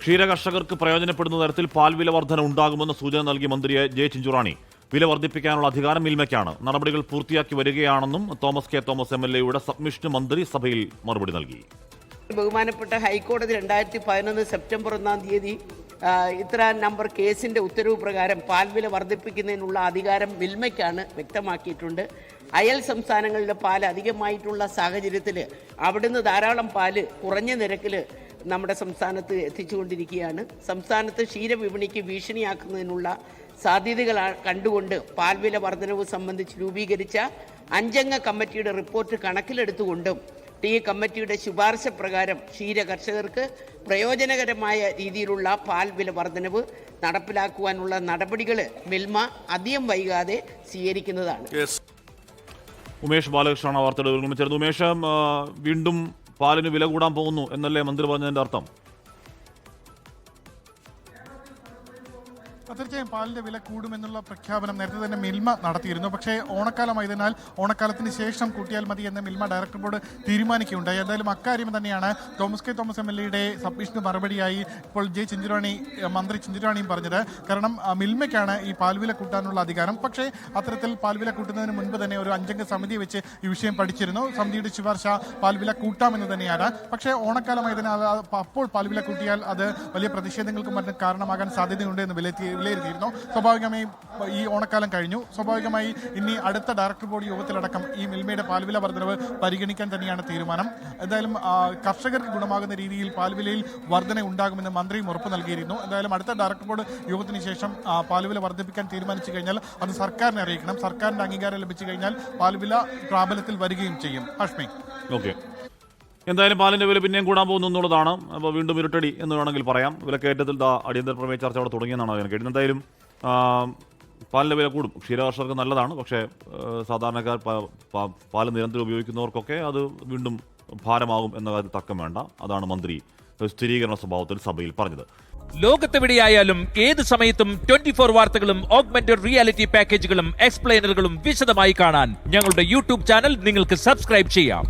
ക്ഷീരകർഷകർക്ക് പ്രയോജനപ്പെടുന്ന തരത്തിൽ പാൽ വില വർധന ഉണ്ടാകുമെന്ന് സൂചന നൽകിയ മന്ത്രി ജെ ചിഞ്ചുറാണി വില വർദ്ധിപ്പിക്കാനുള്ള അധികാരം മിൽമയ്ക്കാണ്. നടപടികൾ പൂർത്തിയാക്കി വരികയാണെന്നും തോമസ് കെ തോമസ് MLA സബ്മിഷന് മന്ത്രി സഭയിൽ മറുപടി നൽകി. ബഹുമാനപ്പെട്ട ഹൈക്കോടതി 2011 സെപ്റ്റംബർ 1 ഇത്ര നമ്പർ കേസിന്റെ ഉത്തരവ് പ്രകാരം പാൽ വില വർദ്ധിപ്പിക്കുന്നതിനുള്ള അധികാരം മിൽമയ്ക്കാണ് വ്യക്തമാക്കിയിട്ടുണ്ട്. അയൽ സംസ്ഥാനങ്ങളിലെ പാൽ അധികമായിട്ടുള്ള സാഹചര്യത്തിൽ അവിടുന്ന് ധാരാളം പാല് കുറഞ്ഞ നിരക്കിൽ നമ്മുടെ സംസ്ഥാനത്ത് എത്തിച്ചുകൊണ്ടിരിക്കുകയാണ്. സംസ്ഥാനത്ത് ക്ഷീരവിപണിക്ക് ഭീഷണിയാക്കുന്നതിനുള്ള സാധ്യതകൾ കണ്ടുകൊണ്ട് പാൽവില വർധനവ് സംബന്ധിച്ച് രൂപീകരിച്ച 5 അംഗ കമ്മിറ്റിയുടെ റിപ്പോർട്ട് കണക്കിലെടുത്തുകൊണ്ടും ഈ കമ്മിറ്റിയുടെ ശുപാർശ പ്രകാരം ക്ഷീര കർഷകർക്ക് പ്രയോജനകരമായ രീതിയിലുള്ള പാൽ വില വർധനവ് നടപ്പിലാക്കുവാനുള്ള നടപടികൾ മിൽമ അധികം വൈകാതെ സ്വീകരിക്കുന്നതാണ്. ഉമേഷ് ബാലകൃഷ്ണ വാർത്തയുടെ ചേർന്നു. ഉമേഷ്, വീണ്ടും പാലിന് വില കൂടാൻ പോകുന്നു എന്നല്ലേ മന്ത്രി പറഞ്ഞതിന്റെ അർത്ഥം? തീർച്ചയായും പാലിന്റെ വില കൂടുമെന്നുള്ള പ്രഖ്യാപനം നേരത്തെ തന്നെ മിൽമ നടത്തിയിരുന്നു. പക്ഷേ ഓണക്കാലമായതിനാൽ ഓണക്കാലത്തിന് ശേഷം കൂട്ടിയാൽ മതി എന്ന് മിൽമ ഡയറക്ടർ ബോർഡ് തീരുമാനിക്കുകയുണ്ടായി. എന്തായാലും അക്കാര്യം തന്നെയാണ് തോമസ് കെ തോമസ് MLA സബ്മിഷന് മറുപടിയായി ഇപ്പോൾ മന്ത്രി ചിഞ്ചുറാണിയും പറഞ്ഞത്. കാരണം മിൽമയ്ക്കാണ് ഈ പാൽവില കൂട്ടാനുള്ള അധികാരം. പക്ഷേ അത്തരത്തിൽ പാൽവില കൂട്ടുന്നതിന് മുൻപ് തന്നെ ഒരു 5 അംഗ സമിതി വെച്ച് ഈ വിഷയം പഠിച്ചിരുന്നു. സമിതിയുടെ ശുപാർശ പാൽവില കൂട്ടാമെന്ന് തന്നെയാണ്. പക്ഷേ ഓണക്കാലമായതിനാൽ അപ്പോൾ പാൽവില കൂട്ടിയാൽ അത് വലിയ പ്രതിഷേധങ്ങൾക്കും മറ്റും കാരണമാകാൻ സാധ്യതയുണ്ട് എന്ന് വിലയിരുത്തിയിരുന്നു. സ്വാഭാവികമായി ഈ ഓണക്കാലം കഴിഞ്ഞു. സ്വാഭാവികമായി ഇനി അടുത്ത ഡയറക്ടർ ബോർഡ് യോഗത്തിലടക്കം ഈ മിൽമയുടെ പാൽവില വർധനവ് പരിഗണിക്കാൻ തന്നെയാണ് തീരുമാനം. എന്തായാലും കർഷകർക്ക് ഗുണമാകുന്ന രീതിയിൽ പാൽവിലയിൽ വർധന ഉണ്ടാകുമെന്ന് മന്ത്രിയും ഉറപ്പ് നൽകിയിരുന്നു. എന്തായാലും അടുത്ത ഡയറക്ടർ ബോർഡ് യോഗത്തിന് ശേഷം പാൽവില വർദ്ധിപ്പിക്കാൻ തീരുമാനിച്ചു കഴിഞ്ഞാൽ അത് സർക്കാരിനെ അറിയിക്കണം. സർക്കാരിന്റെ അംഗീകാരം ലഭിച്ചു കഴിഞ്ഞാൽ പാൽവില പ്രാബല്യത്തിൽ വരികയും ചെയ്യും. ഹാഷ്മി, ഓക്കെ. എന്തായാലും പാലിന്റെ വില പിന്നെയും കൂടാൻ പോകുന്നു എന്നുള്ളതാണ്. അപ്പോൾ വീണ്ടും ഇരുട്ടടി എന്ന് വേണമെങ്കിൽ പറയാം. വിലക്കയറ്റത്തിൽ അടിയന്തര പ്രമേയ ചർച്ച അവിടെ തുടങ്ങിയെന്നാണ് അതിന് കേട്ടത്. എന്തായാലും പാലിന്റെ വില കൂടും. ക്ഷീരകർഷകർക്ക് നല്ലതാണ്. പക്ഷേ സാധാരണക്കാർ പാല് നിരന്തരം ഉപയോഗിക്കുന്നവർക്കൊക്കെ അത് വീണ്ടും ഭാരമാകും എന്ന കാര്യത്തിൽ തർക്കം വേണ്ട. അതാണ് മന്ത്രി സ്ഥിരീകരണ സ്വഭാവത്തിൽ സഭയിൽ പറഞ്ഞത്. ലോകത്തെവിടെയായാലും ഏത് സമയത്തും 24 വാർത്തകളും ഓഗ്മെന്റഡ് റിയാലിറ്റി പാക്കേജുകളും എക്സ്പ്ലെയിനറുകളും വിശദമായി കാണാൻ ഞങ്ങളുടെ YouTube ചാനൽ നിങ്ങൾക്ക് സബ്സ്ക്രൈബ് ചെയ്യാം.